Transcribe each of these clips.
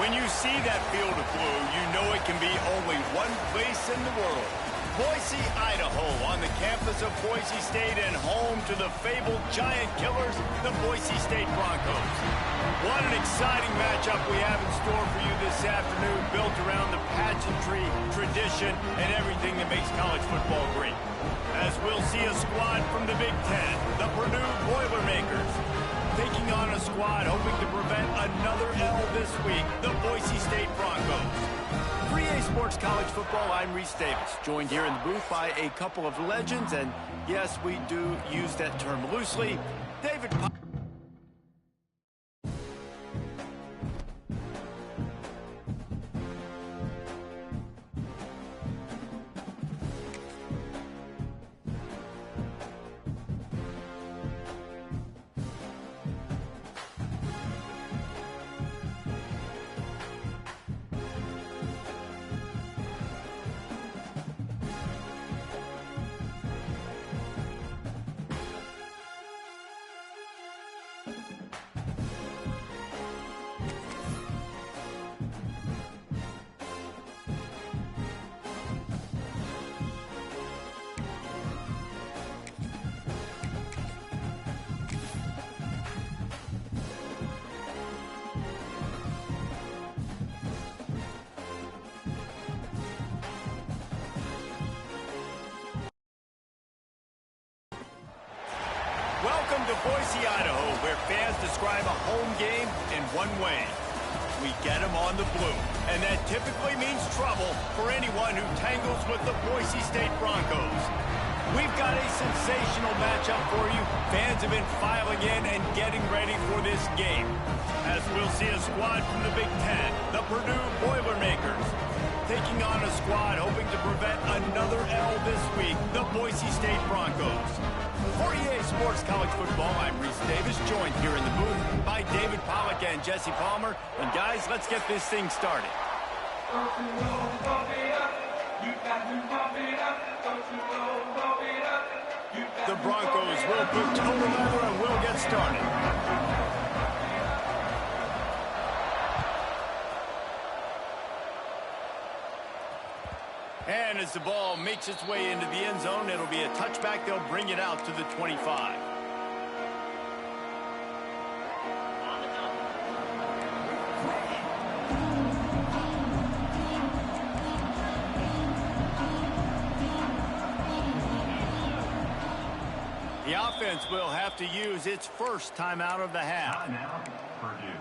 When you see that field of blue, you know it can be only one place in the world. Boise, Idaho, on the campus of Boise State and home to the fabled giant killers, the Boise State Broncos. What an exciting matchup we have in store for you this afternoon, built around the pageantry, tradition, and everything that makes college football great. As we'll see a squad from the Big Ten, the Purdue Boilermakers, taking on a squad hoping to prevent another L this week, the Boise State Broncos. For EA Sports College Football, I'm Reese Davis, joined here in the booth by a couple of legends, and yes, we do use that term loosely. David Welcome to Boise, Idaho, where fans describe a home game in one way. We get them on the blue, and that typically means trouble for anyone who tangles with the Boise State Broncos. We've got a sensational matchup for you. Fans have been filing in and getting ready for this game. As we'll see a squad from the Big Ten, the Purdue Boilermakers, taking on a squad hoping to prevent another L this week, the Boise State Broncos. For EA Sports College Football, I'm Reese Davis, joined here in the booth by David Pollack and Jesse Palmer. And guys, let's get this thing started. The Broncos will put toe to leather and will get started. And as the ball makes its way into the end zone, it'll be a touchback. They'll bring it out to the 25. The offense will have to use its first timeout of the half. Timeout, Purdue.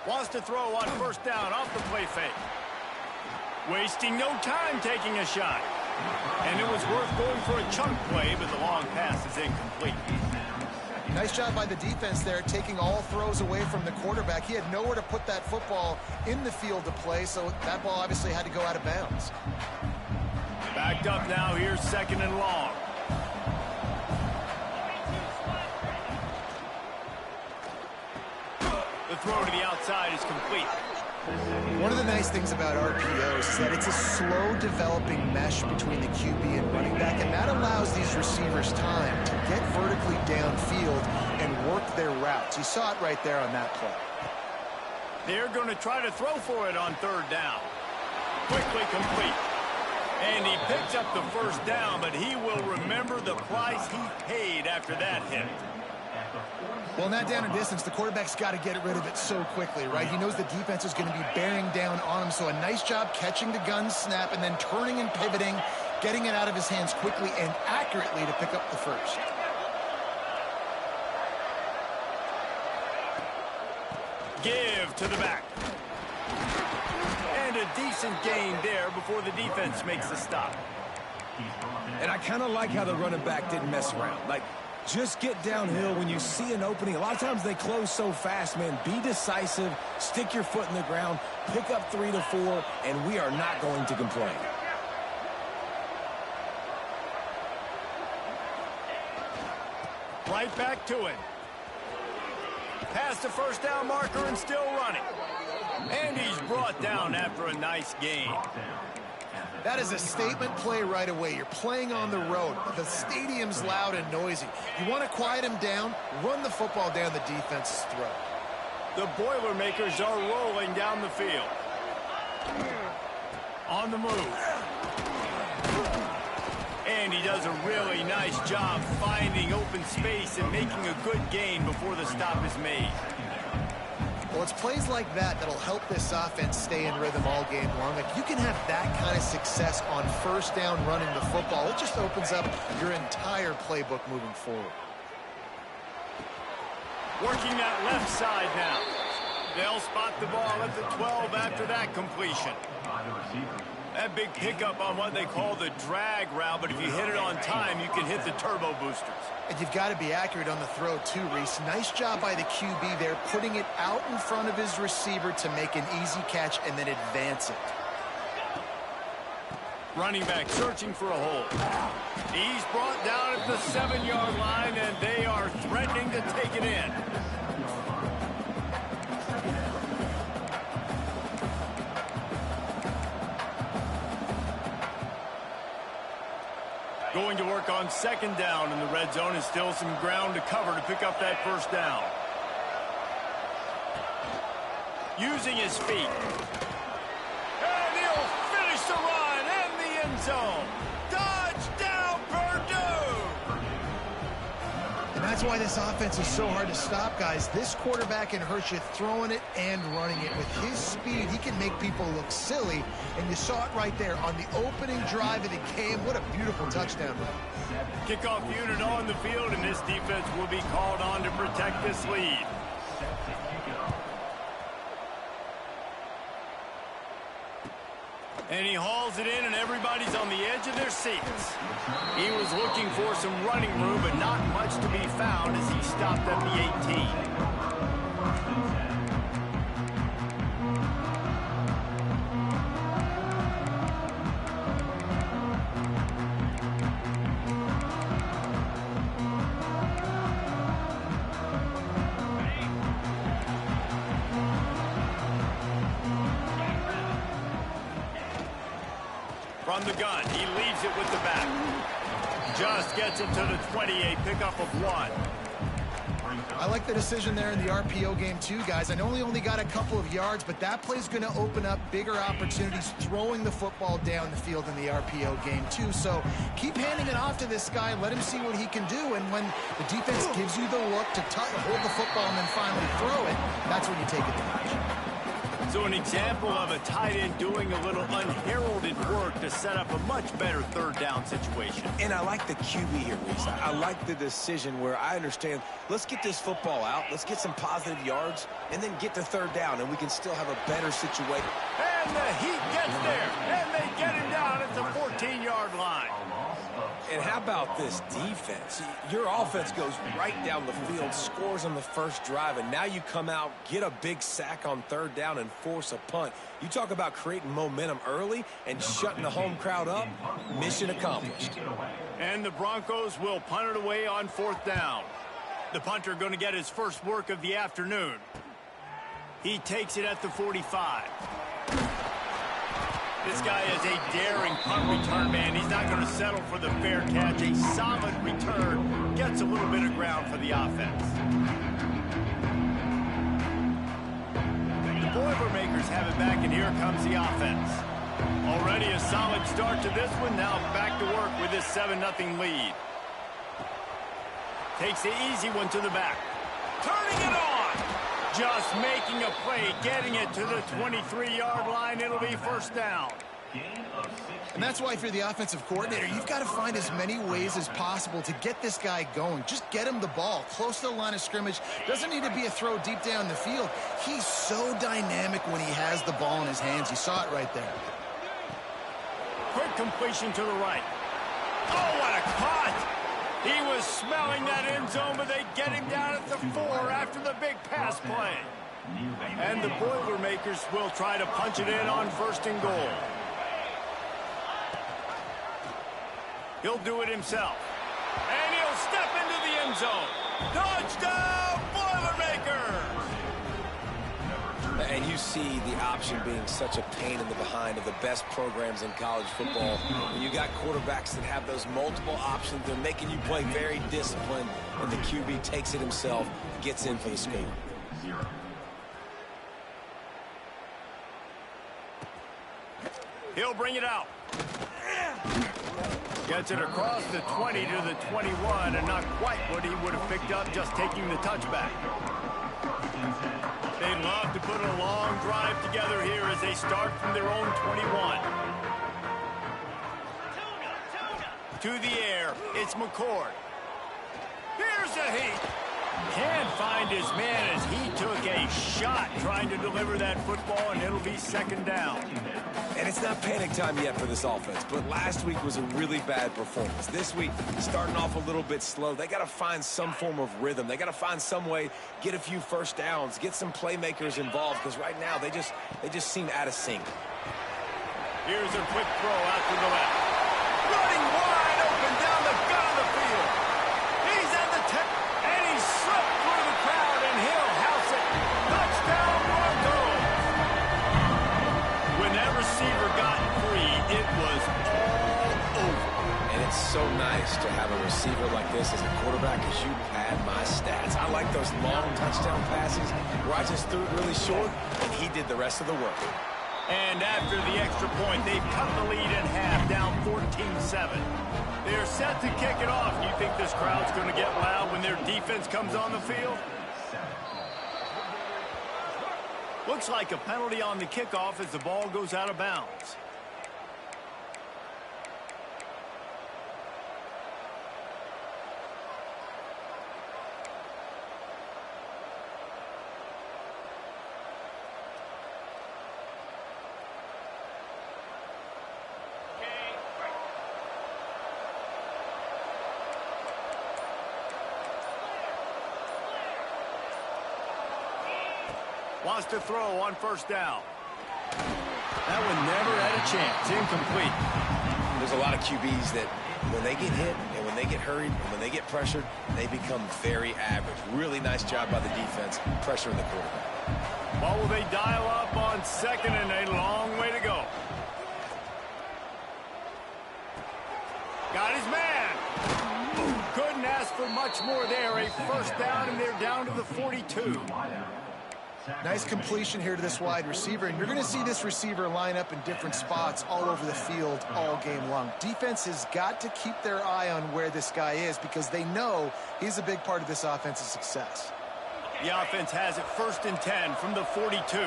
Wants to throw on first down off the play fake. Wasting no time taking a shot. And it was worth going for a chunk play, but the long pass is incomplete. Nice job by the defense there, taking all throws away from the quarterback. He had nowhere to put that football in the field to play, so that ball obviously had to go out of bounds. Backed up now, here's second and long. The throw to the outside is complete. One of the nice things about RPOs is that it's a slow-developing mesh between the QB and running back, and that allows these receivers time to get vertically downfield and work their routes. You saw it right there on that play. They're going to try to throw for it on third down. Quickly complete. And he picks up the first down, but he will remember the price he paid after that hit. Well, in that down and distance, the quarterback's got to get rid of it so quickly, right? He knows the defense is going to be bearing down on him, so a nice job catching the gun snap and then turning and pivoting, getting it out of his hands quickly and accurately to pick up the first. Give to the back. And a decent gain there before the defense makes the stop. And I kind of like how the running back didn't mess around. Like, Just get downhill when you see an opening. A lot of times they close so fast, man. Be decisive, stick your foot in the ground, pick up 3 to 4, and we are not going to complain. Right back to it. Past the first down marker and still running. And he's brought down after a nice gain. That is a statement play right away. You're playing on the road. The stadium's loud and noisy. You want to quiet him down, run the football down the defense's throat. The Boilermakers are rolling down the field. On the move. And he does a really nice job finding open space and making a good gain before the stop is made. Well, it's plays like that that'll help this offense stay in rhythm all game long. Like, you can have that kind of success on first down running the football. It just opens up your entire playbook moving forward. Working that left side now. They'll spot the ball at the 12 after that completion. That big pickup on what they call the drag route, but if you hit it on time, you can hit the turbo boosters. And you've got to be accurate on the throw too, Reese. Nice job by the QB there, putting it out in front of his receiver to make an easy catch and then advance it. Running back searching for a hole. He's brought down at the 7-yard line, and they are threatening to take it in. Going to work on second down in the red zone, and still some ground to cover to pick up that first down. Using his feet. And he'll finish the run in the end zone. Touchdown, Purdue! And that's why this offense is so hard to stop, guys. This quarterback can hurt you throwing it and running it. With his speed, he can make people look silly. And you saw it right there on the opening drive of the game. What a beautiful touchdown run. Kickoff unit on the field, and this defense will be called on to protect this lead. And he hauls it in, and everybody's on the edge of their seats. He was looking for some running room, but not much to be found as he stopped at the 18. From the gun, he leaves it with the back. Just gets it to the 28, pickup of 1. I like the decision there in the RPO game too, guys. I know he only got a couple of yards, but that play's going to open up bigger opportunities throwing the football down the field in the RPO game too. So keep handing it off to this guy. Let him see what he can do. And when the defense gives you the look to hold the football and then finally throw it, that's when you take advantage. So an example of a tight end doing a little unheralded work to set up a much better third down situation. And I like the QB here, Reese. I like the decision where I understand, let's get this football out, let's get some positive yards, and then get to third down, and we can still have a better situation. And the Heat gets there, and they get him down at the 14-yard line. And how about this defense? Your offense goes right down the field, scores on the first drive, and now you come out, get a big sack on third down, and force a punt. You talk about creating momentum early and shutting the home crowd up. Mission accomplished. And the Broncos will punt it away on fourth down. The punter going to get his first work of the afternoon. He takes it at the 45. This guy is a daring punt return man. He's not going to settle for the fair catch. A solid return. Gets a little bit of ground for the offense. The Boilermakers have it back, and here comes the offense. Already a solid start to this one. Now back to work with this 7-0 lead. Takes the easy one to the back. Turning it on. Just making a play, getting it to the 23-yard line. It'll be first down. And that's why if you're the offensive coordinator, you've got to find as many ways as possible to get this guy going. Just get him the ball close to the line of scrimmage. Doesn't need to be a throw deep down the field. He's so dynamic when he has the ball in his hands. You saw it right there. Quick completion to the right. Oh, what a cut! He was smelling that end zone, but they get him down at the 4 after the big pass play. And the Boilermakers will try to punch it in on 1st and goal. He'll do it himself. And he'll step into the end zone. Touchdown, Boilermakers! And you see the option being such a pain in the behind of the best programs in college football. When you got quarterbacks that have those multiple options, they're making you play very disciplined, and the QB takes it himself, gets in for the score. He'll bring it out. Gets it across the 20 to the 21, and not quite what he would have picked up just taking the touchback. They'd love to put a long drive together here as they start from their own 21. To the air, it's McCord. Here's a heat. Can't find his man as he took a shot trying to deliver that football, and it'll be 2nd down. And it's not panic time yet for this offense, but last week was a really bad performance. This week, starting off a little bit slow. They got to find some form of rhythm. They got to find some way, get a few first downs, get some playmakers involved, because right now they just seem out of sync. Here's a quick throw out to the left. Running wide open down the gut of the field. He's at the 10, and he slipped through the crowd, and he'll house it. Touchdown, Broncos! When that receiver got free, it was all over. And it's so nice to have a receiver like this as a quarterback, as you pad my stats. I like those long touchdown passes where I just threw it really short, and he did the rest of the work. And after the extra point, they've cut the lead in half, down 14-7. They're set to kick it off. You think this crowd's going to get loud when their defense comes on the field? Looks like a penalty on the kickoff as the ball goes out of bounds. Wants to throw on 1st down. That one never had a chance. Incomplete. There's a lot of QBs that when they get hit and when they get hurried and when they get pressured, they become very average. Really nice job by the defense pressuring the quarterback. Well, will they dial up on 2nd and a long way to go? Got his man. Couldn't ask for much more there. A 1st down, and they're down to the 42. Nice completion here to this wide receiver, and you're going to see this receiver line up in different spots all over the field all game long. Defense has got to keep their eye on where this guy is because they know he's a big part of this offense's success. The offense has it 1st and 10 from the 42.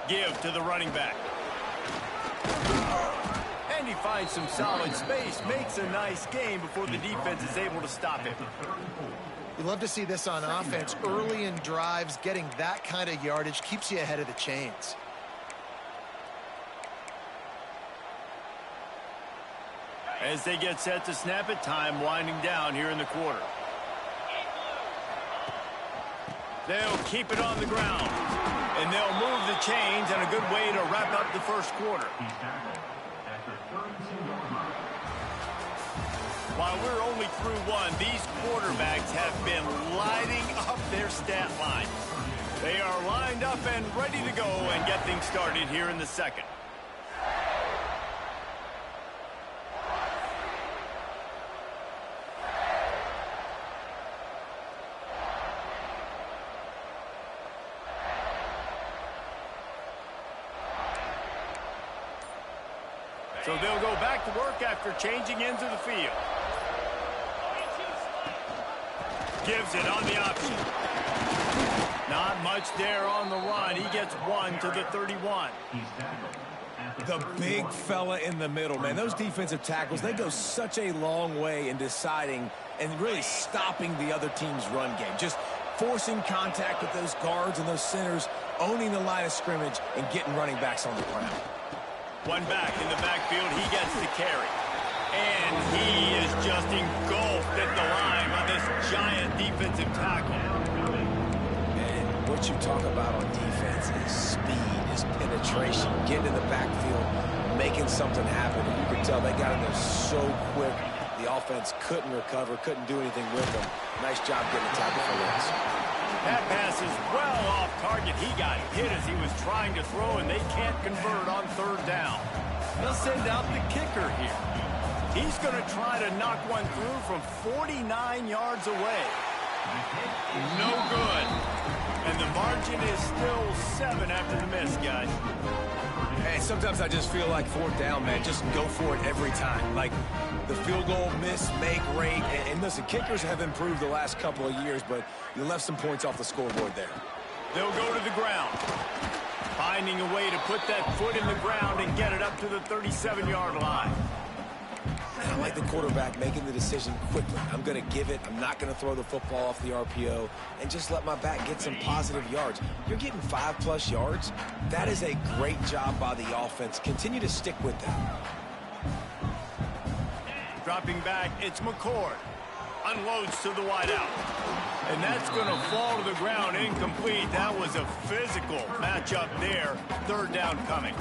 Give to the running back. And he finds some solid space, makes a nice game before the defense is able to stop him. You love to see this on offense. Early in drives, getting that kind of yardage keeps you ahead of the chains. As they get set to snap it, time winding down here in the quarter. They'll keep it on the ground, and they'll move the chains, and a good way to wrap up the 1st quarter. While we're only through one, these quarterbacks have been lighting up their stat line. They are lined up and ready to go and get things started here in the 2nd. So they'll go back to work after changing ends of the field. Gives it on the option. Not much there on the run. He gets 1 to the 31. The big fella in the middle, man. Those defensive tackles, they go such a long way in deciding and really stopping the other team's run game. Just forcing contact with those guards and those centers owning the line of scrimmage and getting running backs on the ground. One back in the backfield, he gets the carry. And he is just engulfed at the line by this giant defensive tackle. And what you talk about on defense is speed, is penetration, getting in the backfield, making something happen. And you can tell they got in there so quick. The offense couldn't recover, couldn't do anything with them. Nice job getting the tackle for loss. That pass is well off target. He got hit as he was trying to throw, and they can't convert on third down. They'll send out the kicker here. He's going to try to knock one through from 49 yards away. No good. And the margin is still 7 after the miss, guys. Hey, sometimes I just feel like fourth down, man. Just go for it every time. Like the field goal miss, make rate. And listen, kickers have improved the last couple of years, but you left some points off the scoreboard there. They'll go to the ground. Finding a way to put that foot in the ground and get it up to the 37-yard line. I like the quarterback making the decision quickly. I'm going to give it. I'm not going to throw the football off the RPO and just let my back get some positive yards. You're getting 5+ yards. That is a great job by the offense. Continue to stick with that. Dropping back, it's McCord. Unloads to the wideout. And that's going to fall to the ground incomplete. That was a physical matchup there. Third down coming.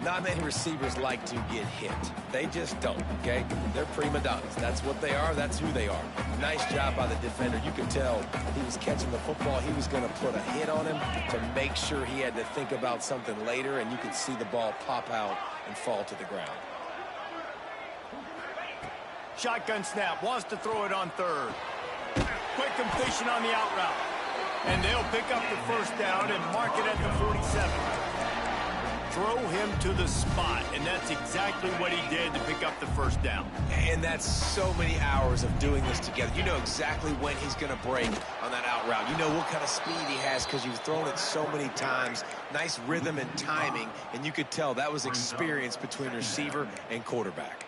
Not many receivers like to get hit. They just don't, okay? They're prima donnas. That's what they are. That's who they are. Nice job by the defender. You could tell he was catching the football. He was going to put a hit on him to make sure he had to think about something later, and you could see the ball pop out and fall to the ground. Shotgun snap. Wants to throw it on third. Quick completion on the out route. And they'll pick up the first down and mark it at the 47. Throw him to the spot, and that's exactly what he did to pick up the first down. And that's so many hours of doing this together. You know exactly when he's going to break on that out route. You know what kind of speed he has because you've thrown it so many times. Nice rhythm and timing, and you could tell that was experience between receiver and quarterback.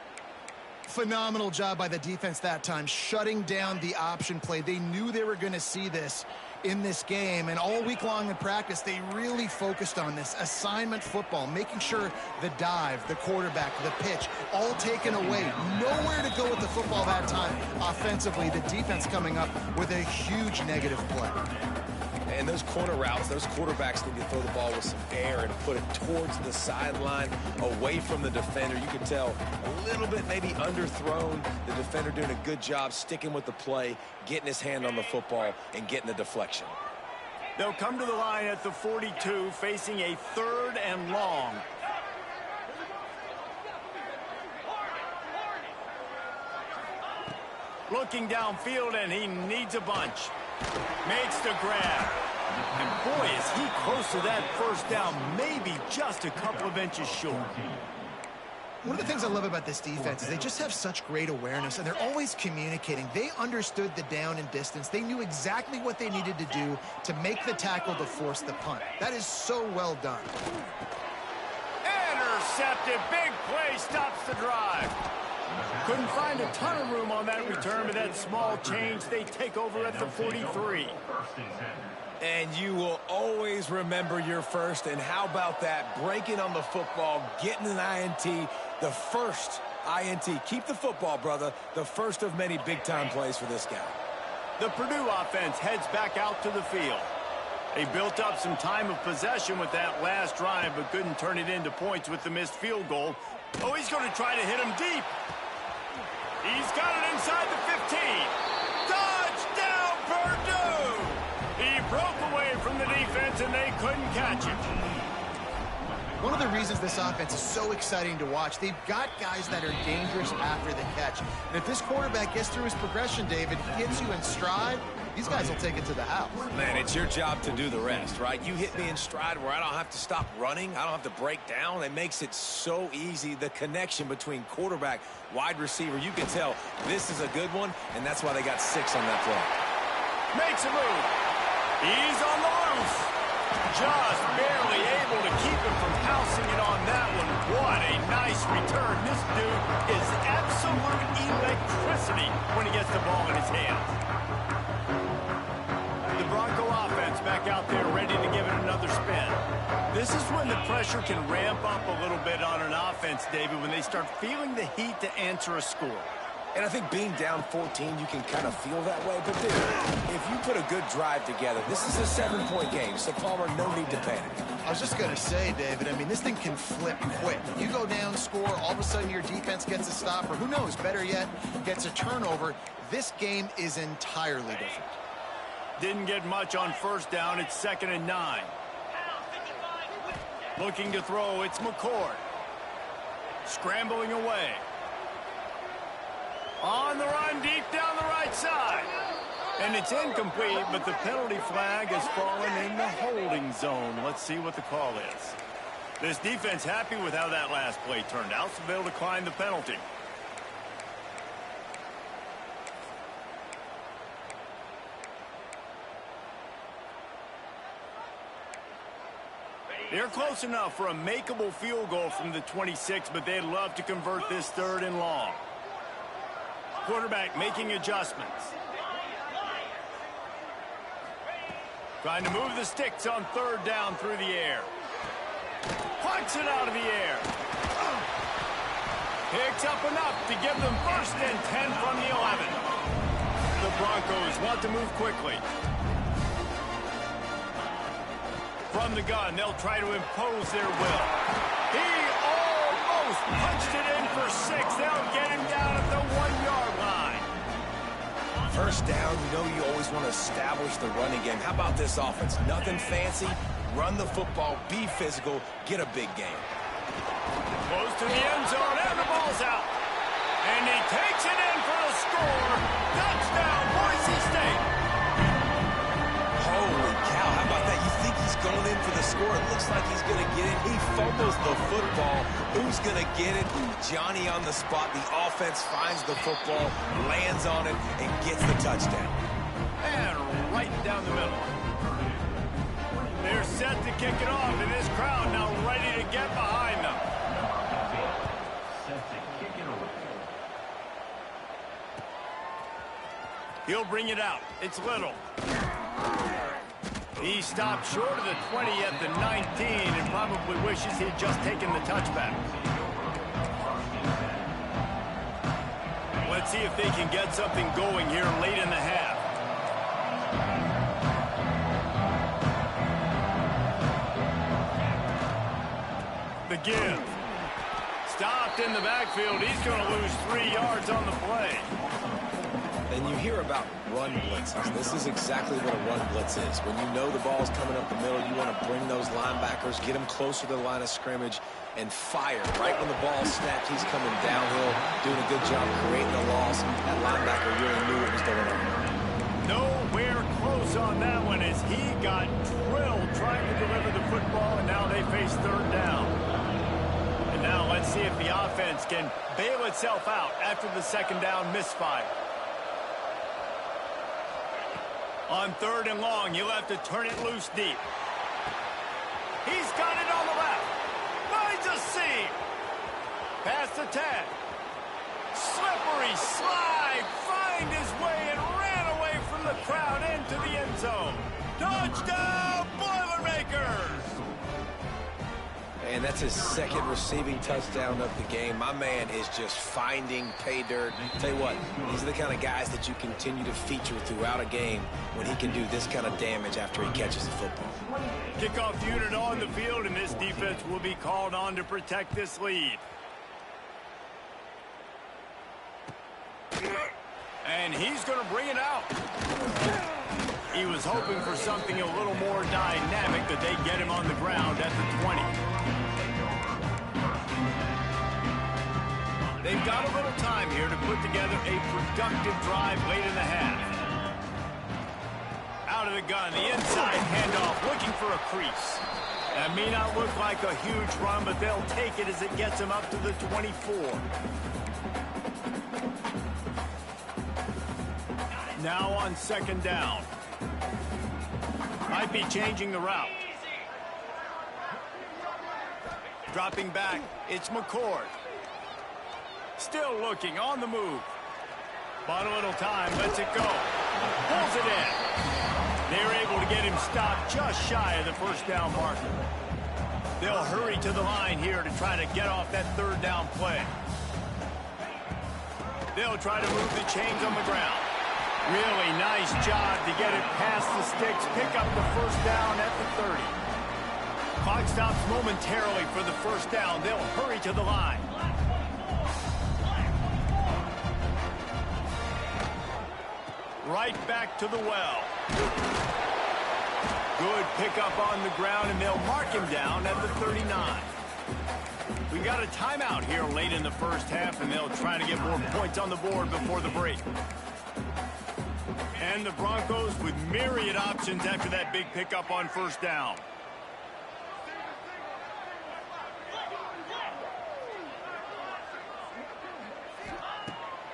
Phenomenal job by the defense that time, shutting down the option play. They knew they were going to see this in this game, and all week long in practice, they really focused on this assignment football, making sure the dive, the quarterback, the pitch, all taken away. Nowhere to go with the football that time. Offensively, the defense coming up with a huge negative play. And those corner routes, those quarterbacks need to throw the ball with some air and put it towards the sideline, away from the defender. You can tell a little bit maybe underthrown. The defender doing a good job sticking with the play, getting his hand on the football, and getting the deflection. They'll come to the line at the 42, facing a 3rd and long. Looking downfield, and he needs a bunch. Makes the grab. And boy, is he close to that first down, maybe just a couple of inches short. One of the things I love about this defense is they just have such great awareness, and they're always communicating. They understood the down and distance. They knew exactly what they needed to do to make the tackle to force the punt. That is so well done. Intercepted. Big play stops the drive. Couldn't find a ton of room on that return, but that small change, they take over at the 43. And you will always remember your first. And how about that? Breaking on the football, getting an INT, the first INT. Keep the football, brother. The first of many big-time plays for this guy. The Purdue offense heads back out to the field. They built up some time of possession with that last drive, but couldn't turn it into points with the missed field goal. Oh, he's going to try to hit him deep. He's got it inside the 15. Touchdown, Purdue! He broke away from the defense, and they couldn't catch it. One of the reasons this offense is so exciting to watch, they've got guys that are dangerous after the catch. And if this quarterback gets through his progression, David, he gets you in stride, these guys will take it to the house. Man, it's your job to do the rest, right? You hit me in stride where I don't have to stop running. I don't have to break down. It makes it so easy. The connection between quarterback, wide receiver, you can tell this is a good one, and that's why they got 6 on that play. Makes a move. He's on the loose. Just barely able to keep him from housing it on that one. What a nice return. This dude is absolute electricity when he gets the ball in his hands. The Bronco offense back out there ready to give it another spin. This is when the pressure can ramp up a little bit on an offense, David, when they start feeling the heat to answer a score. And I think being down 14, you can kind of feel that way. But, dude, if you put a good drive together, this is a 7-point game. So, Palmer, no need to panic. I was just going to say, David, I mean, this thing can flip quick. You go down, score, all of a sudden your defense gets a stop, or who knows, better yet, gets a turnover. This game is entirely different. Didn't get much on first down. It's 2nd and 9. Looking to throw, it's McCord. Scrambling away. On the run, deep down the right side. And it's incomplete, but the penalty flag has fallen in the holding zone. Let's see what the call is. This defense happy with how that last play turned out, so they'll decline the penalty. They're close enough for a makeable field goal from the 26, but they'd love to convert this 3rd and long. Quarterback making adjustments. Trying to move the sticks on 3rd down through the air. Punts it out of the air. Picks up enough to give them 1st and 10 from the 11. The Broncos want to move quickly. From the gun, they'll try to impose their will. He almost punched it in for 6. They'll get him down at the 1-yard line. 1st down, you know you always want to establish the running game. How about this offense? Nothing fancy. Run the football, be physical, get a big game. Close to the end zone, and the ball's out. And he takes it in for the score. Touchdown, Boise State. Holy cow, how about that? You think he's going in for the score. It looks like he's going to get it. He fumbles the football. Who's going to get it? Johnny on the spot. The offense finds the football, lands on it, and gets the touchdown. And right down the middle. They're set to kick it off, and this crowd now ready to get behind them. He'll bring it out. It's Little. He stopped short of the 20 at the 19 and probably wishes he'd just taken the touchback. Let's see if they can get something going here late in the half. The give. Stopped in the backfield. He's going to lose 3 yards on the play. And you hear about run blitzes. This is exactly what a run blitz is. When you know the ball's coming up the middle, you want to bring those linebackers, get them closer to the line of scrimmage, and fire. Right when the ball snapped, he's coming downhill, doing a good job creating a loss. That linebacker really knew what was going on. Nowhere close on that one as he got drilled trying to deliver the football, and now they face 3rd down. And now let's see if the offense can bail itself out after the 2nd down misfire. On 3rd and long, you'll have to turn it loose deep. He's got it on the left. Finds a seam. Past the 10. Slippery slide. Find his way and ran away from the crowd into the end zone. Touchdown, Boilermakers! And that's his 2nd receiving touchdown of the game. My man is just finding pay dirt. Tell you what, these are the kind of guys that you continue to feature throughout a game when he can do this kind of damage after he catches the football. Kickoff unit on the field, and this defense will be called on to protect this lead. And he's going to bring it out. He was hoping for something a little more dynamic, that they get him on the ground at the 20. They've got a little time here to put together a productive drive late in the half. Out of the gun, the inside handoff, looking for a crease. That may not look like a huge run, but they'll take it as it gets them up to the 24. Now on 2nd down. Might be changing the route. Dropping back, it's McCord. Still looking, on the move. Bought a little time, lets it go. Pulls it in. They're able to get him stopped just shy of the first down marker. They'll hurry to the line here to try to get off that third down play. They'll try to move the chains on the ground. Really nice job to get it past the sticks, pick up the first down at the 30. Clock stops momentarily for the first down. They'll hurry to the line. Right back to the well. Good pickup on the ground, and they'll mark him down at the 39. We got a timeout here late in the first half, and they'll try to get more points on the board before the break. And the Broncos with myriad options after that big pickup on first down.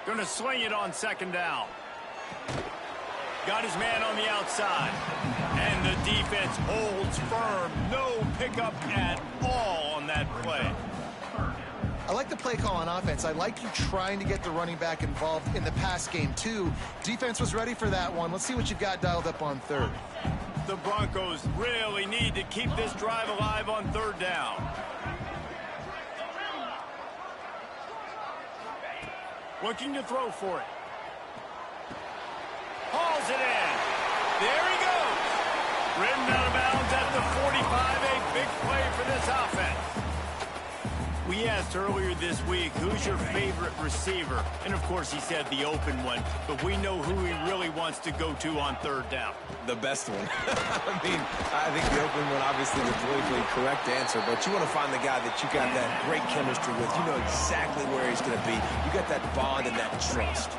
Going to sling it on second down. Got his man on the outside. And the defense holds firm. No pickup at all on that play. I like the play call on offense. I like you trying to get the running back involved in the pass game, too. Defense was ready for that one. Let's see what you've got dialed up on third. The Broncos really need to keep this drive alive on third down. Looking to throw for it. Hauls it in. There he goes. Ridden out of bounds at the 45. A big play for this offense. We asked earlier this week, who's your favorite receiver? And, of course, he said the open one. But we know who he really wants to go to on third down. The best one. I mean, I think the open one, obviously, the politically correct answer. But you want to find the guy that you got that great chemistry with. You know exactly where he's going to be. You got that bond and that trust.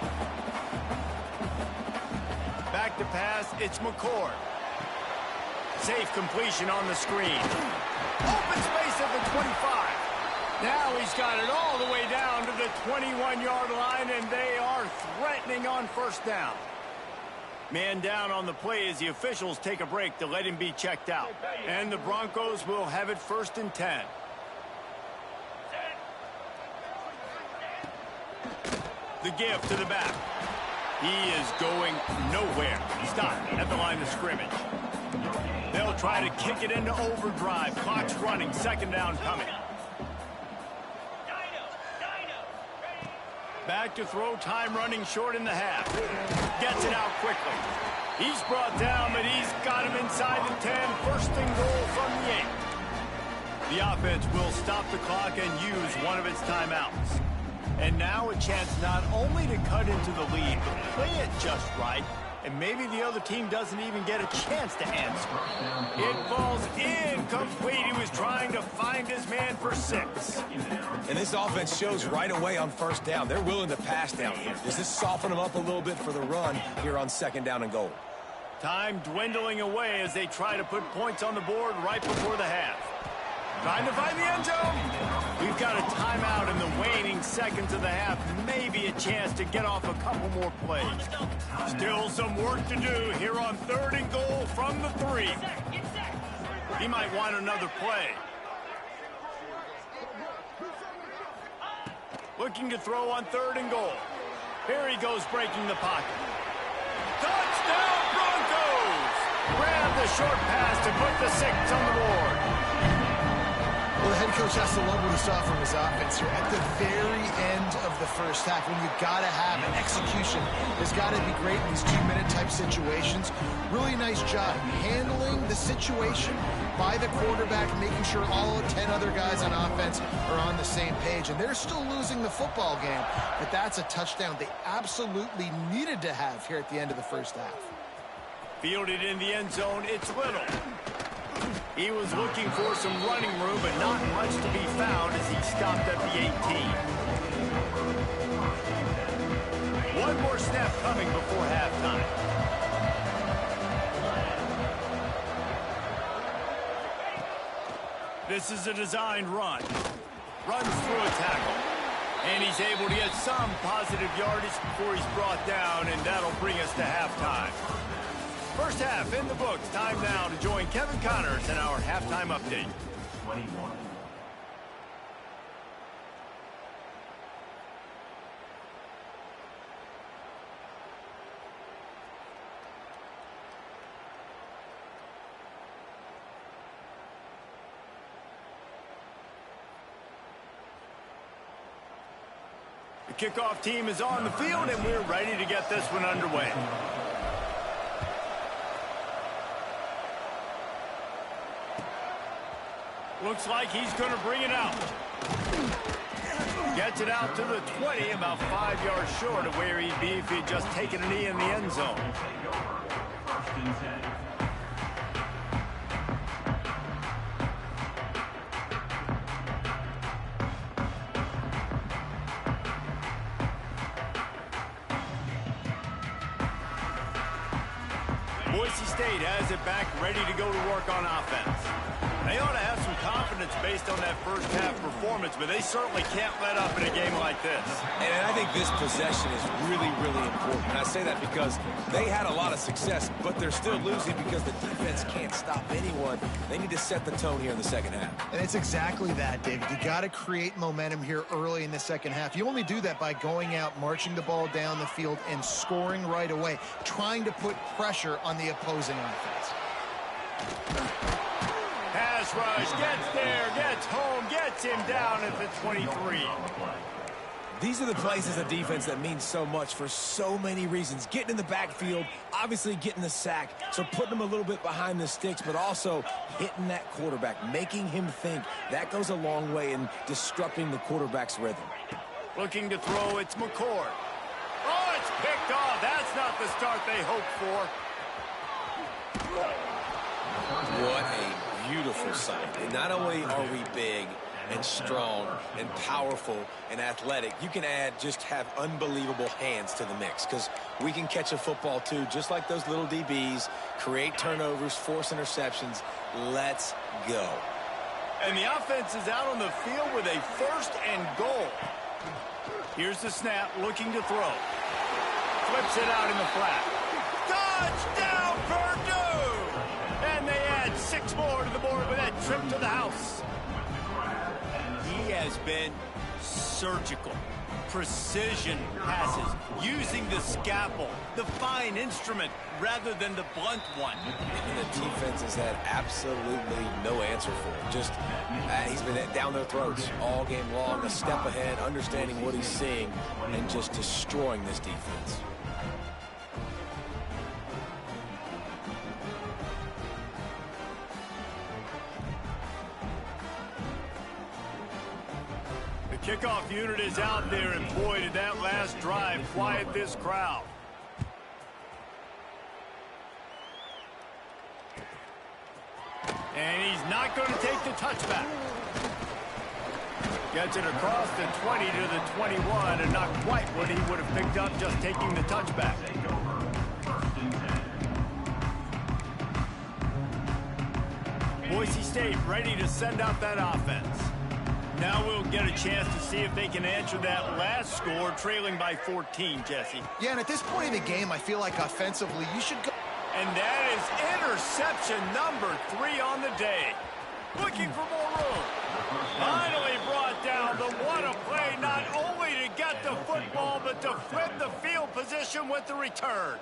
Back to pass, it's McCord. Safe completion on the screen. Open space at the 25. Now he's got it all the way down to the 21-yard line, and they are threatening on first down. Man down on the play as the officials take a break to let him be checked out. And the Broncos will have it 1st and 10. The give to the back. He is going nowhere. Stop at the line of scrimmage. They'll try to kick it into overdrive. Clock's running. Second down coming. Back to throw, time running short in the half. Gets it out quickly. He's brought down, but he's got him inside the 10. 1st and goal from the 8. The offense will stop the clock and use one of its timeouts. And now a chance not only to cut into the lead, but play it just right. And maybe the other team doesn't even get a chance to answer. It falls incomplete. He was trying to find his man for 6. And this offense shows right away on first down. They're willing to pass down here. Does this soften them up a little bit for the run here on second down and goal? Time dwindling away as they try to put points on the board right before the half. Trying to find the end zone. We've got a timeout in the waning seconds of the half. Maybe a chance to get off a couple more plays. Still some work to do here on 3rd and goal from the 3. He might want another play. Looking to throw on 3rd and goal. Here he goes breaking the pocket. Touchdown Broncos! Grab the short pass to put the 6 on the board. Well, the head coach has to love what he saw from his offense here at the very end of the first half. When you've got to have an execution, there's got to be great in these 2-minute type situations. Really nice job handling the situation by the quarterback, making sure all 10 other guys on offense are on the same page. And they're still losing the football game, but that's a touchdown they absolutely needed to have here at the end of the first half. Fielded in the end zone, it's Little. He was looking for some running room, but not much to be found as he stopped at the 18. One more snap coming before halftime. This is a designed run. Runs through a tackle. And he's able to get some positive yardage before he's brought down, and that'll bring us to halftime. First half in the books. Time now to join Kevin Connors in our halftime update. 21. Kickoff team is on the field, and we're ready to get this one underway. Looks like he's going to bring it out. Gets it out to the 20, about 5 yards short of where he'd be if he'd just taken a knee in the end zone. Boise State has it back, ready to go to work on offense. They ought to have some confidence based on that first half performance, but they certainly can't let up in a game like this. And I think this possession is really, really important. And I say that because they had a lot of success, but they're still losing because the defense can't stop anyone. They need to set the tone here in the second half. And it's exactly that, David. You got to create momentum here early in the second half. You only do that by going out, marching the ball down the field, and scoring right away, trying to put pressure on the opposing offense. Pass rush, gets there, gets home, gets him down at the 23. These are the plays as a defense that mean so much for so many reasons. Getting in the backfield, obviously getting the sack, so putting him a little bit behind the sticks, but also hitting that quarterback, making him think. That goes a long way in disrupting the quarterback's rhythm. Looking to throw, it's McCord. Oh, it's picked off. That's not the start they hoped for. What a beautiful sight. And not only are we big and strong and powerful and athletic, you can just have unbelievable hands to the mix, because we can catch a football too, just like those little DBs, create turnovers, force interceptions. Let's go. And the offense is out on the field with a 1st and goal. Here's the snap, looking to throw. Flips it out in the flat. Touchdown, Purdue! And they add 6 more to the board with that trip to the house. He has been surgical. Precision passes, using the scalpel, the fine instrument, rather than the blunt one. And the defense has had absolutely no answer for him. Just, he's been down their throats all game long, a step ahead, understanding what he's seeing, and just destroying this defense. Kickoff unit is out there, and boy, did that last drive quiet this crowd. And he's not going to take the touchback. Gets it across the 20 to the 21, and not quite what he would have picked up just taking the touchback. Boise State ready to send out that offense. Now we'll get a chance to see if they can answer that last score, trailing by 14, Jesse. Yeah, and at this point in the game, I feel like offensively, you should go. And that is interception number 3 on the day. Looking for more room. Finally brought down. The what a play, not only to get the football, but to flip the field position with the return.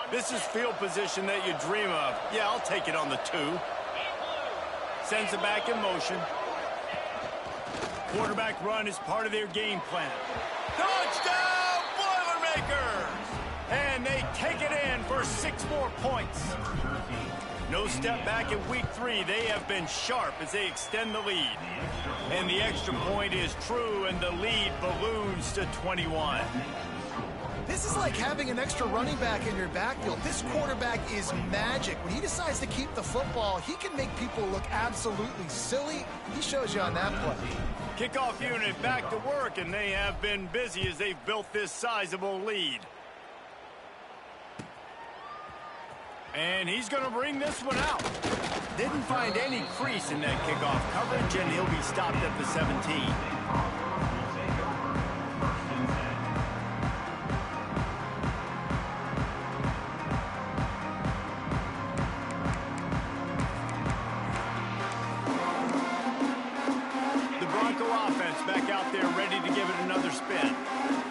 This is field position that you dream of. Yeah, I'll take it on the 2. Sends it back in motion. Quarterback run is part of their game plan. Touchdown, Boilermakers! And they take it in for 6 more points. No step back in week 3. They have been sharp as they extend the lead. And the extra point is true, and the lead balloons to 21. This is like having an extra running back in your backfield. This quarterback is magic. When he decides to keep the football, he can make people look absolutely silly. He shows you on that play. Kickoff unit back to work, and they have been busy as they've built this sizable lead. And he's going to bring this one out. Didn't find any crease in that kickoff coverage, and he'll be stopped at the 17. Back out there ready to give it another spin.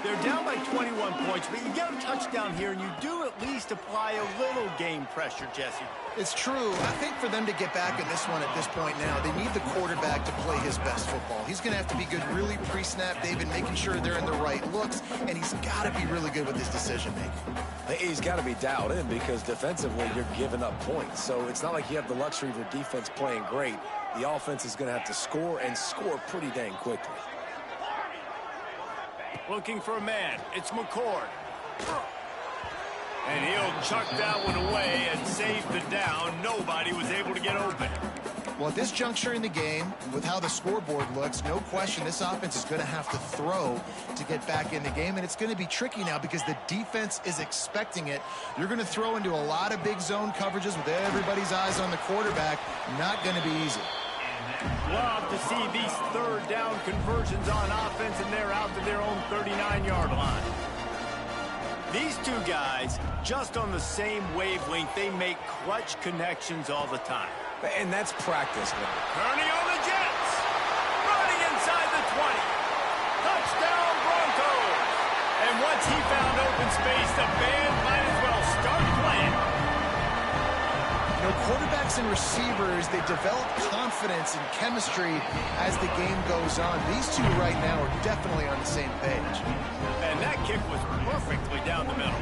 They're down by 21 points, but you get a touchdown here, and you do at least apply a little game pressure, Jesse. It's true. I think for them to get back in this one at this point now, they need the quarterback to play his best football. He's going to have to be good really pre-snap, David, making sure they're in the right looks, and he's got to be really good with his decision-making. He's got to be dialed in because defensively you're giving up points. So it's not like you have the luxury of your defense playing great. The offense is going to have to score and score pretty dang quickly. Looking for a man. It's McCord. And he'll chuck that one away and save the down. Nobody was able to get open. Well, at this juncture in the game, with how the scoreboard looks, no question this offense is going to have to throw to get back in the game, and it's going to be tricky now because the defense is expecting it. You're going to throw into a lot of big zone coverages with everybody's eyes on the quarterback. Not going to be easy. Love to see these third down conversions on offense, and they're out to their own 39-yard line. These two guys, just on the same wavelength, they make clutch connections all the time. And that's practice. Kearney on the Jets. Running inside the 20. Touchdown Broncos. And once he found open space, the band might as well start playing. You know, quarterbacks and receivers, they develop confidence and chemistry as the game goes on. These two right now are definitely on the same page. And that kick was perfectly down the middle.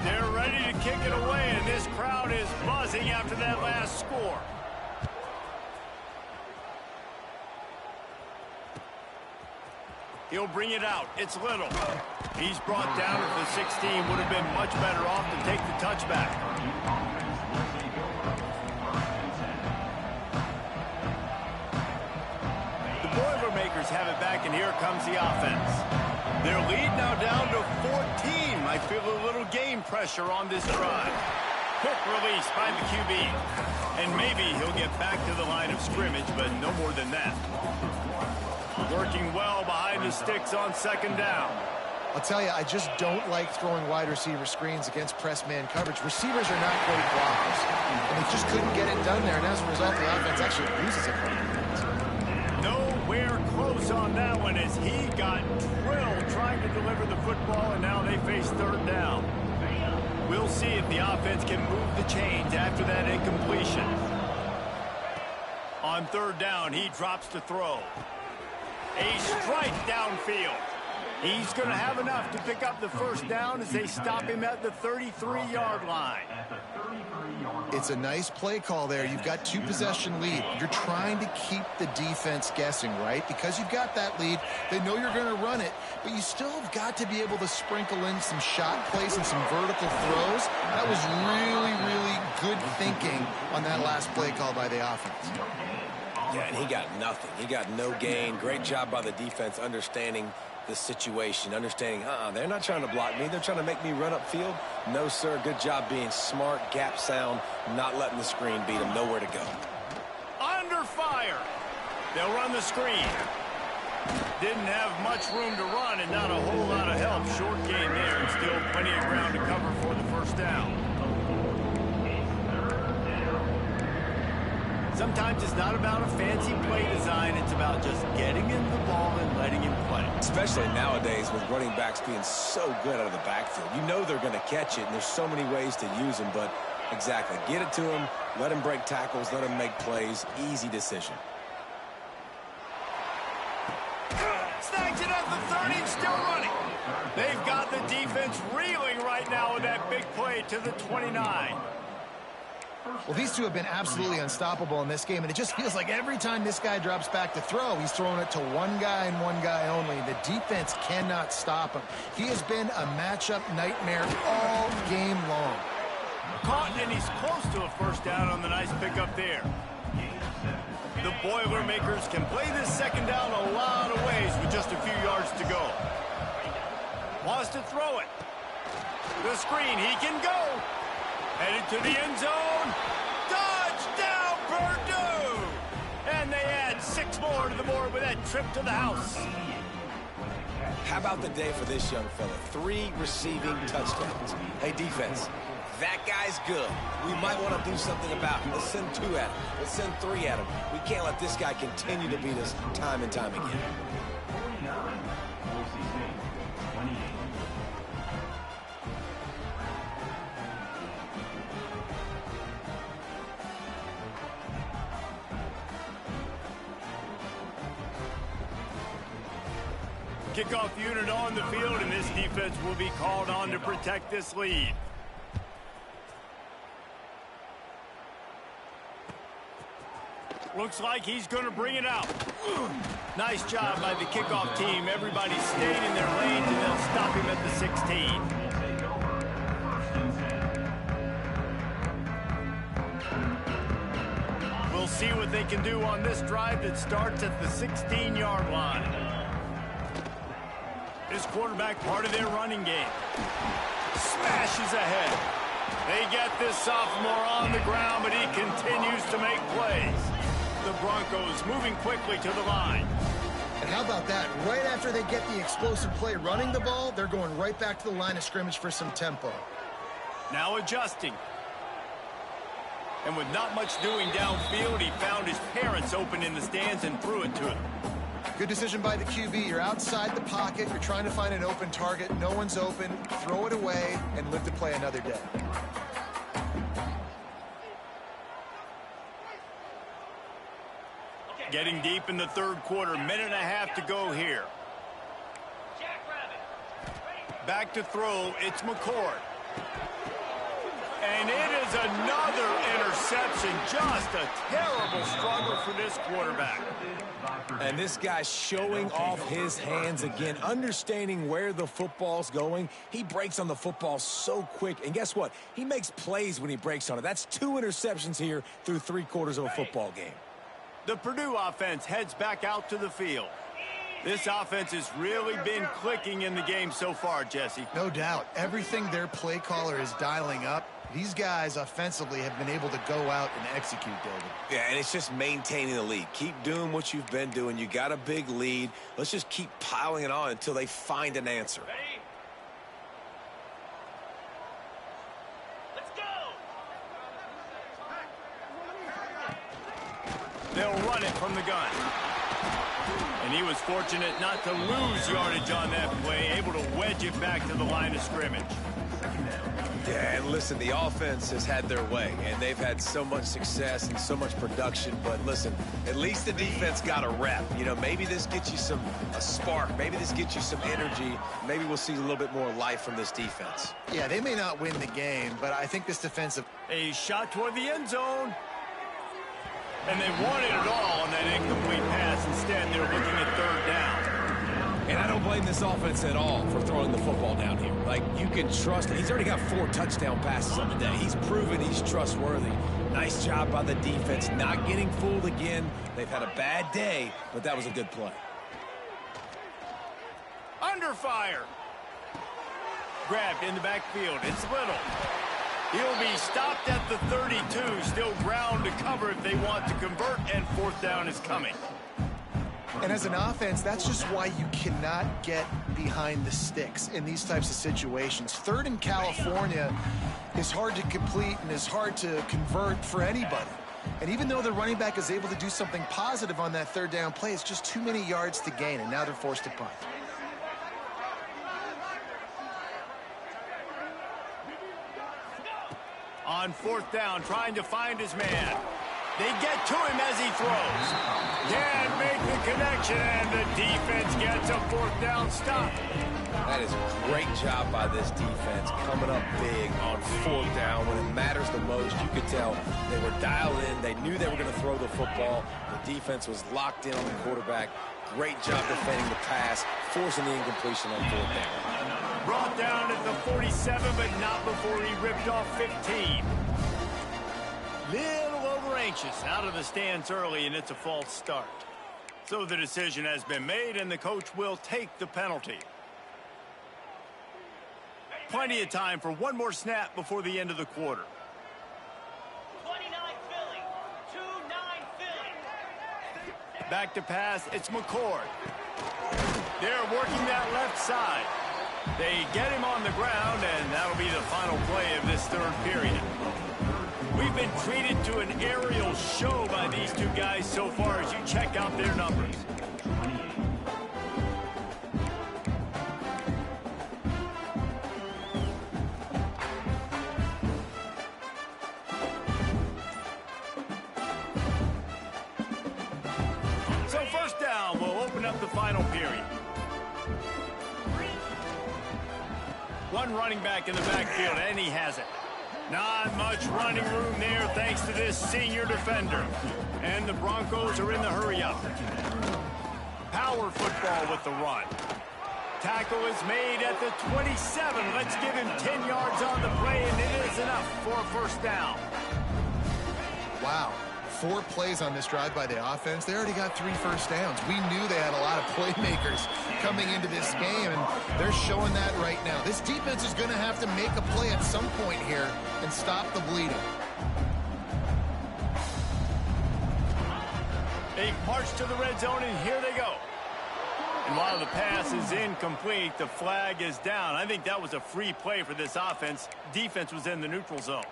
They're ready to kick it away, and this crowd is buzzing after that last score. He'll bring it out. It's Little. He's brought down at the 16. Would have been much better off to take the touchback. The Boilermakers have it back, and here comes the offense. Their lead now down to 14. Might feel a little game pressure on this drive. Quick release by the QB. And maybe he'll get back to the line of scrimmage, but no more than that. Working well behind the sticks on second down. I'll tell you, I just don't like throwing wide receiver screens against press man coverage. Receivers are not great blockers, and they just couldn't get it done there, and as a result, the offense actually loses it. Nowhere close on that one as he got drilled trying to deliver the football, and now they face third down. We'll see if the offense can move the chains after that incompletion. On third down, he drops to throw. A strike downfield. He's going to have enough to pick up the first down as they stop him at the 33-yard line. It's a nice play call there. You've got two-possession lead. You're trying to keep the defense guessing, right? Because you've got that lead, they know you're going to run it, but you still have got to be able to sprinkle in some shot plays and some vertical throws. That was really, really good thinking on that last play call by the offense. Yeah, and he got nothing. He got no gain. Great job by the defense understanding the situation, understanding, they're not trying to block me. They're trying to make me run upfield. No, sir. Good job being smart, gap sound, not letting the screen beat him. Nowhere to go. Under fire. They'll run the screen. Didn't have much room to run and not a whole lot of help. Short game there and still plenty of ground to cover for the first down. Sometimes it's not about a fancy play design. It's about just getting him the ball and letting him play. Especially nowadays with running backs being so good out of the backfield. You know they're going to catch it, and there's so many ways to use them. But exactly, get it to him, let him break tackles, let him make plays. Easy decision. Snags it at the 30 and still running. They've got the defense reeling right now with that big play to the 29. Well, these two have been absolutely unstoppable in this game, and it just feels like every time this guy drops back to throw, he's throwing it to one guy and one guy only. The defense cannot stop him. He has been a matchup nightmare all game long. Caught, and he's close to a first down on the nice pickup there. The Boilermakers can play this second down a lot of ways with just a few yards to go. Wants to throw it. The screen, he can go. Headed to the end zone. Touchdown, Purdue! And they add 6 more to the board with that trip to the house. How about the day for this young fella? 3 receiving touchdowns. Hey, defense, that guy's good. We might want to do something about him. Let's send 2 at him. Let's send 3 at him. We can't let this guy continue to beat us time and time again. Kickoff unit on the field, and this defense will be called on to protect this lead. Looks like he's going to bring it out. Nice job by the kickoff team. Everybody stayed in their lanes, and they'll stop him at the 16. We'll see what they can do on this drive that starts at the 16-yard line. This quarterback part of their running game. Smashes ahead. They get this sophomore on the ground, but he continues to make plays. The Broncos moving quickly to the line. And how about that? Right after they get the explosive play running the ball, they're going right back to the line of scrimmage for some tempo. Now adjusting. And with not much doing downfield, he found his parents open in the stands and threw it to him. Good decision by the QB. You're outside the pocket. You're trying to find an open target. No one's open. Throw it away and live to play another day. Getting deep in the third quarter. Minute and a half to go here. Back to throw. It's McCord. And it is another interception. Just a terrible struggle for this quarterback. And this guy's showing off his hands again, understanding where the football's going. He breaks on the football so quick. And guess what? He makes plays when he breaks on it. That's 2 interceptions here through 3 quarters of a football game. The Purdue offense heads back out to the field. This offense has really been clicking in the game so far, Jesse. No doubt. Everything their play caller is dialing up, these guys offensively have been able to go out and execute, David. Yeah, and it's just maintaining the lead. Keep doing what you've been doing. You got a big lead. Let's just keep piling it on until they find an answer. Ready? Let's go! They'll run it from the gun. And he was fortunate not to lose yardage on that play, able to wedge it back to the line of scrimmage. Yeah, and listen, the offense has had their way, and they've had so much success and so much production. But listen, at least the defense got a rep. You know, maybe this gets you a spark. Maybe this gets you some energy. Maybe we'll see a little bit more life from this defense. Yeah, they may not win the game, but I think this defensive... A shot toward the end zone. And they wanted it all on that incomplete pass. Instead, they're looking at third down. And I don't blame this offense at all for throwing the football down here. Like, you can trust him. He's already got 4 touchdown passes on the day. He's proven he's trustworthy. Nice job by the defense, not getting fooled again. They've had a bad day, but that was a good play. Under fire. Grabbed in the backfield. It's Little. He'll be stopped at the 32. Still ground to cover if they want to convert, and fourth down is coming. And as an offense, that's just why you cannot get behind the sticks in these types of situations. Third in California is hard to complete and is hard to convert for anybody. And even though the running back is able to do something positive on that third down play, it's just too many yards to gain, and now they're forced to punt. On fourth down, trying to find his man. They get to him as he throws. Can't make the connection, and the defense gets a fourth down stop. That is a great job by this defense, coming up big on fourth down when it matters the most. You could tell they were dialed in. They knew they were going to throw the football. The defense was locked in on the quarterback. Great job defending the pass, forcing the incompletion on fourth down. Brought down at the 47, but not before he ripped off 15. Little over anxious, out of the stands early, and it's a false start. So the decision has been made, and the coach will take the penalty. Plenty of time for one more snap before the end of the quarter. 29 Philly, 2-9 Philly. Back to pass, it's McCord. They're working that left side. They get him on the ground, and that'll be the final play of this third period. We've been treated to an aerial show by these two guys so far as you check out their numbers. final period. One running back in the backfield, and he has it. Not much running room there thanks to this senior defender. And the Broncos are in the hurry-up. Power football with the run. Tackle is made at the 27. Let's give him 10 yards on the play, and it is enough for a first down. Wow. 4 plays on this drive by the offense. They already got 3 first downs. We knew they had a lot of playmakers coming into this game, and they're showing that right now. This defense is going to have to make a play at some point here and stop the bleeding. They march to the red zone, and here they go. And while the pass is incomplete, the flag is down. I think that was a free play for this offense. Defense was in the neutral zone.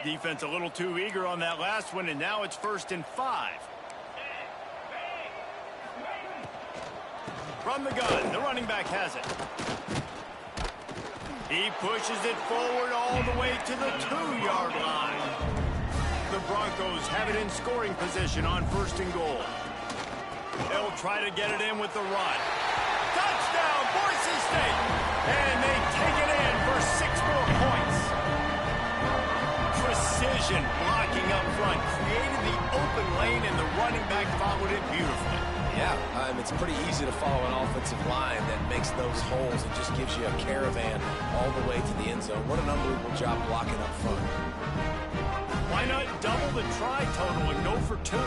Defense a little too eager on that last one, and now it's 1st and 5. From the gun, the running back has it. He pushes it forward all the way to the 2-yard line. The Broncos have it in scoring position on 1st and goal. They'll try to get it in with the run. Touchdown, Boise State! And they take it in for 6 more points. Precision blocking up front created the open lane, and the running back followed it beautifully. Yeah, it's pretty easy to follow an offensive line that makes those holes and just gives you a caravan all the way to the end zone. What an unbelievable job blocking up front. Why not double the try total and go for 2?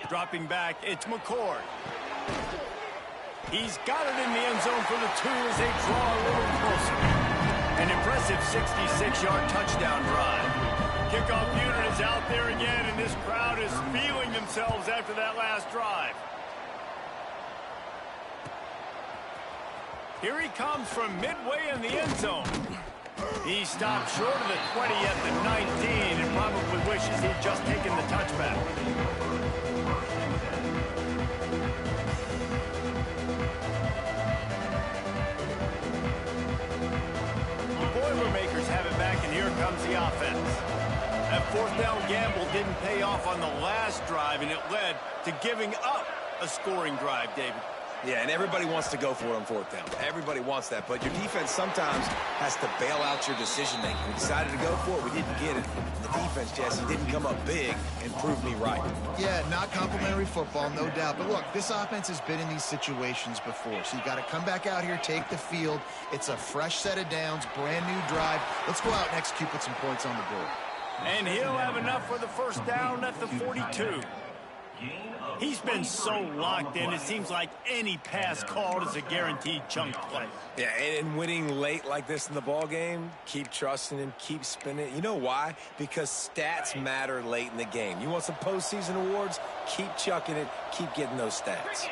Dropping back, it's McCord. He's got it in the end zone for the 2 as they draw a little closer. An impressive 66-yard touchdown drive. Kickoff unit is out there again, and this crowd is feeling themselves after that last drive. Here he comes from midway in the end zone. He stopped short of the 20 at the 19 and probably wishes he'd just taken the touchback. Boilermakers have it back, and here comes the offense. That 4th down gamble didn't pay off on the last drive, and it led to giving up a scoring drive, David. Yeah, and everybody wants to go for it on 4th down. Everybody wants that, but your defense sometimes has to bail out your decision-making. We decided to go for it. We didn't get it. The defense, Jesse, didn't come up big and prove me right. Yeah, not complimentary football, no doubt. But look, this offense has been in these situations before. So you got to come back out here, take the field. It's a fresh set of downs, brand new drive. Let's go out and execute, put some points on the board. And he'll have enough for the first down at the 42. He's been so locked in, it seems like any pass called is a guaranteed chunk play. Yeah, and winning late like this in the ball game, keep trusting him, keep spinning. You know why? Because stats matter late in the game. You want some postseason awards? Keep chucking it, keep getting those stats.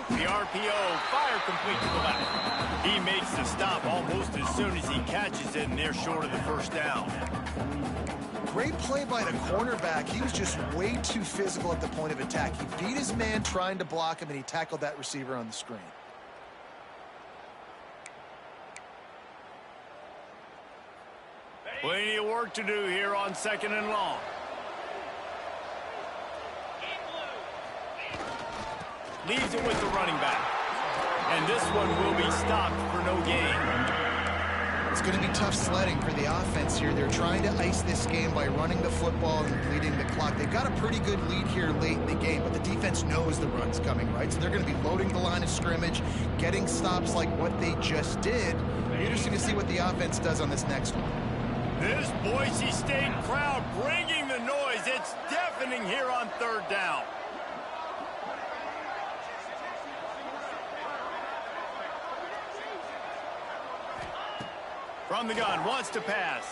The RPO, fire complete to the left. He makes the stop almost as soon as he catches it, and they're short of the first down. Great play by the cornerback. He was just way too physical at the point of attack. He beat his man trying to block him, and he tackled that receiver on the screen. Plenty of work to do here on 2nd and long. Leaves it with the running back. And this one will be stopped for no gain. It's going to be tough sledding for the offense here. They're trying to ice this game by running the football and bleeding the clock. They've got a pretty good lead here late in the game, but the defense knows the run's coming, right? So they're going to be loading the line of scrimmage, getting stops like what they just did. Interesting to see what the offense does on this next one. This Boise State crowd bringing the noise. It's deafening here on 3rd down. From the gun, wants to pass.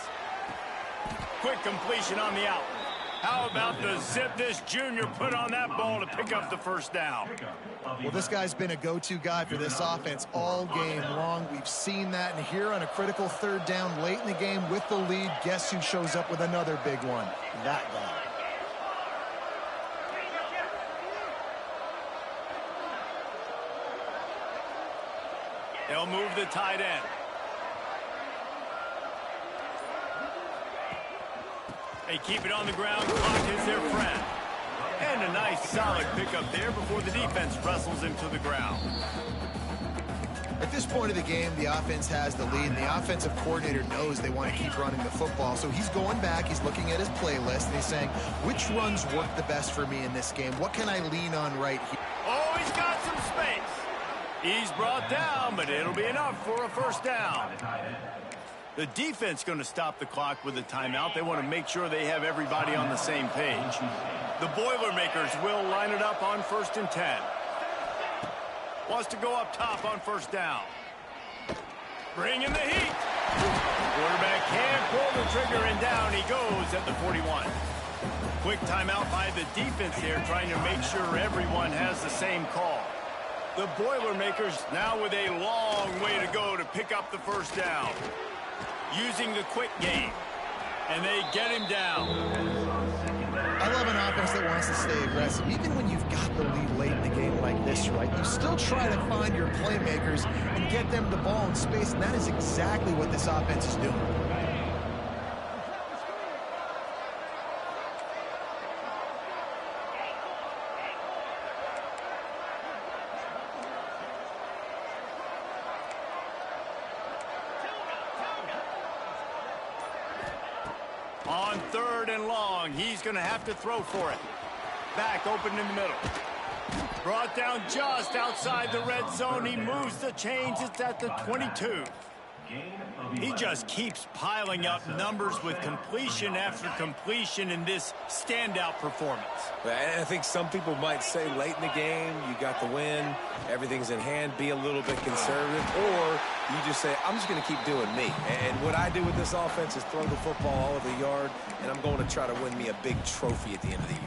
Quick completion on the out. How about the zip this junior put on that ball to pick up the first down? Well, this guy's been a go-to guy for this offense all game long. We've seen that, and here on a critical third down late in the game with the lead, guess who shows up with another big one? That guy. They'll move the tight end. They keep it on the ground. Clock is their friend. And a nice solid pickup there before the defense wrestles him to the ground. At this point of the game, the offense has the lead, and the offensive coordinator knows they want to keep running the football. So he's going back, he's looking at his playlist, and he's saying, which runs work the best for me in this game? What can I lean on right here? Oh, he's got some space. He's brought down, but it'll be enough for a first down. The defense going to stop the clock with a timeout. They want to make sure they have everybody on the same page. The Boilermakers will line it up on 1st and 10. Wants to go up top on first down. Bring in the heat. Quarterback can't pull the trigger, and down he goes at the 41. Quick timeout by the defense here, trying to make sure everyone has the same call. The Boilermakers now with a long way to go to pick up the first down. Using the quick game. And they get him down. I love an offense that wants to stay aggressive. Even when you've got the lead late in the game like this, right, you still try to find your playmakers and get them the ball in space, and that is exactly what this offense is doing. On 3rd and long, he's going to have to throw for it. Back open in the middle. Brought down just outside the red zone. He moves the chains. It's at the 22. He just keeps piling up numbers with completion after completion in this standout performance. And I think some people might say late in the game, you got the win, everything's in hand, be a little bit conservative, or you just say, I'm just going to keep doing me. And what I do with this offense is throw the football all over the yard, and I'm going to try to win me a big trophy at the end of the year.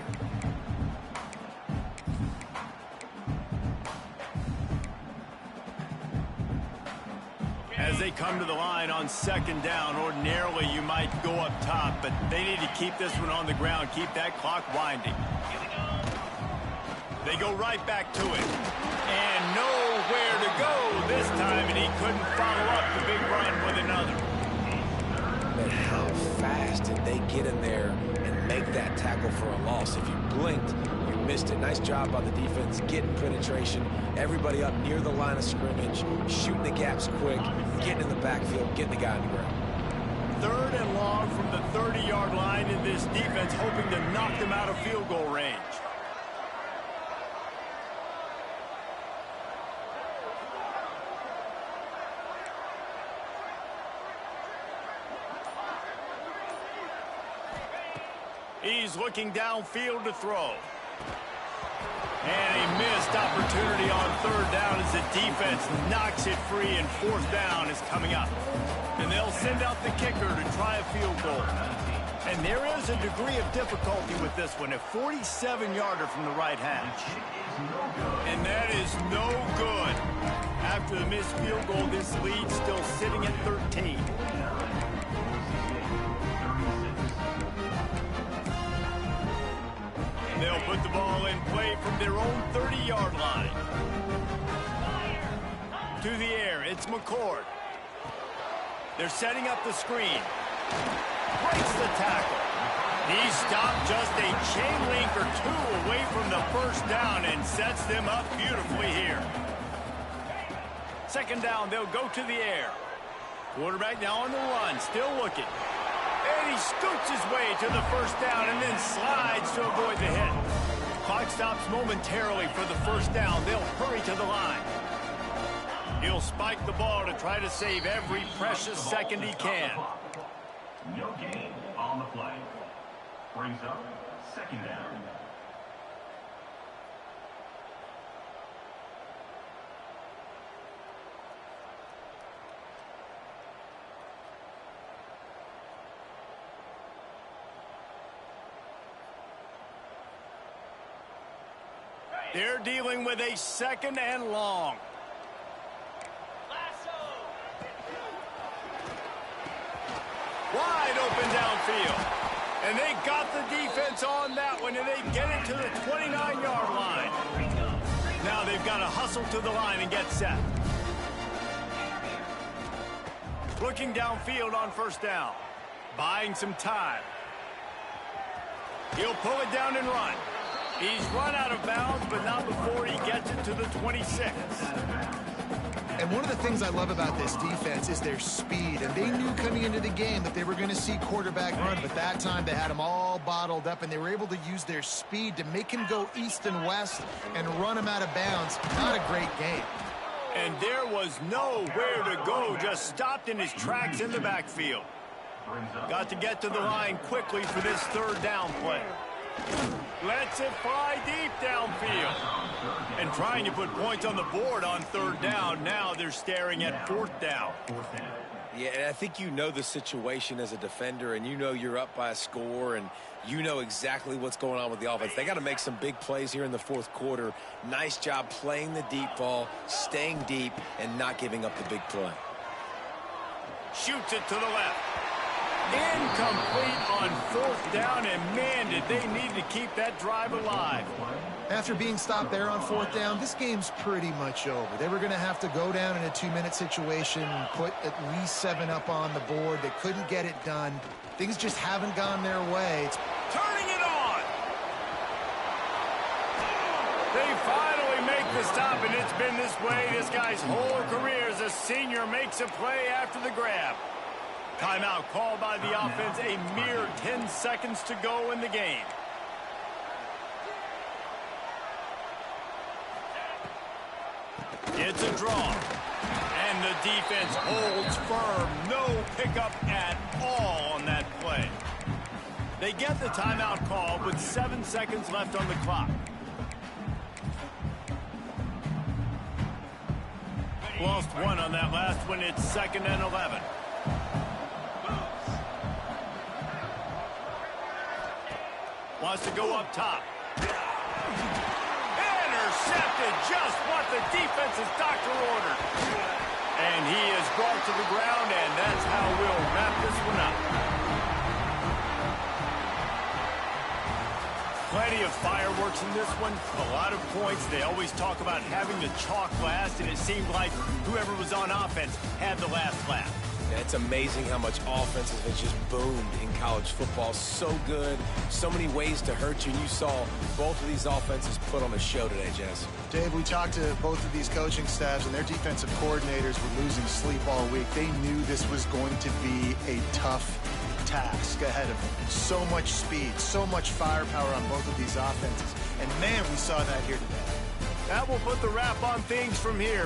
As they come to the line on 2nd down, ordinarily you might go up top, but they need to keep this one on the ground, keep that clock winding. They go right back to it. And nowhere to go this time, and he couldn't follow up the big run with another. But how fast did they get in there and make that tackle for a loss? If you blinked, you missed it. Nice job by the defense, getting penetration, everybody up near the line of scrimmage, shooting the gaps quick, getting in the backfield, getting the guy on the ground. 3rd and long from the 30-yard line, in this defense hoping to knock them out of field goal range. He's looking downfield to throw. And a missed opportunity on 3rd down as the defense knocks it free, and 4th down is coming up. And they'll send out the kicker to try a field goal. And there is a degree of difficulty with this one, a 47-yarder from the right hash. And that is no good. After the missed field goal, this lead still sitting at 13. They'll put the ball in play from their own 30-yard line. To the air, it's McCord. They're setting up the screen. Breaks the tackle. He stopped just a chain link or two away from the first down and sets them up beautifully here. 2nd down, they'll go to the air. Quarterback now on the run, still looking. And he scoots his way to the first down and then slides to avoid the hit. Clock stops momentarily for the first down. They'll hurry to the line. He'll spike the ball to try to save every precious second he can. No gain on the play. Brings up 2nd down. They're dealing with a 2nd and long. Wide open downfield. And they got the defense on that one, and they get it to the 29-yard line. Now they've got to hustle to the line and get set. Looking downfield on 1st down. Buying some time. He'll pull it down and run. He's run out of bounds, but not before he gets it to the 26. And one of the things I love about this defense is their speed. And they knew coming into the game that they were going to see quarterback run. But that time they had him all bottled up, and they were able to use their speed to make him go east and west and run him out of bounds. Not a great game. And there was nowhere to go. Just stopped in his tracks in the backfield. Got to get to the line quickly for this 3rd down play. Lets it fly deep downfield. And trying to put points on the board on 3rd down. Now they're staring at 4th down. Yeah, and I think you know the situation as a defender, and you know you're up by a score, and you know exactly what's going on with the offense. They got to make some big plays here in the 4th quarter. Nice job playing the deep ball, staying deep, and not giving up the big play. Shoots it to the left. Incomplete on 4th down, and man, did they need to keep that drive alive. After being stopped there on 4th down, this game's pretty much over. They were going to have to go down in a 2-minute situation and put at least 7 up on the board. They couldn't get it done. Things just haven't gone their way. Turning it on. They finally make the stop, and it's been this way this guy's whole career as a senior makes a play after the grab. Timeout called by the offense, a mere 10 seconds to go in the game. It's a draw. And the defense holds firm. No pickup at all on that play. They get the timeout call with 7 seconds left on the clock. Lost 1 on that last one. It's 2nd and 11. Wants to go up top. Intercepted, just what the defense's doctor ordered. And he is brought to the ground, and that's how we'll wrap this one up. Plenty of fireworks in this one. A lot of points. They always talk about having the chalk last, and it seemed like whoever was on offense had the last laugh. Yeah, it's amazing how much offense has just boomed in college football. So good, so many ways to hurt you. And you saw both of these offenses put on a show today, Jess. Dave, we talked to both of these coaching staffs, and their defensive coordinators were losing sleep all week. They knew this was going to be a tough task ahead of them. So much speed, so much firepower on both of these offenses. And, man, we saw that here today. That will put the wrap on things from here.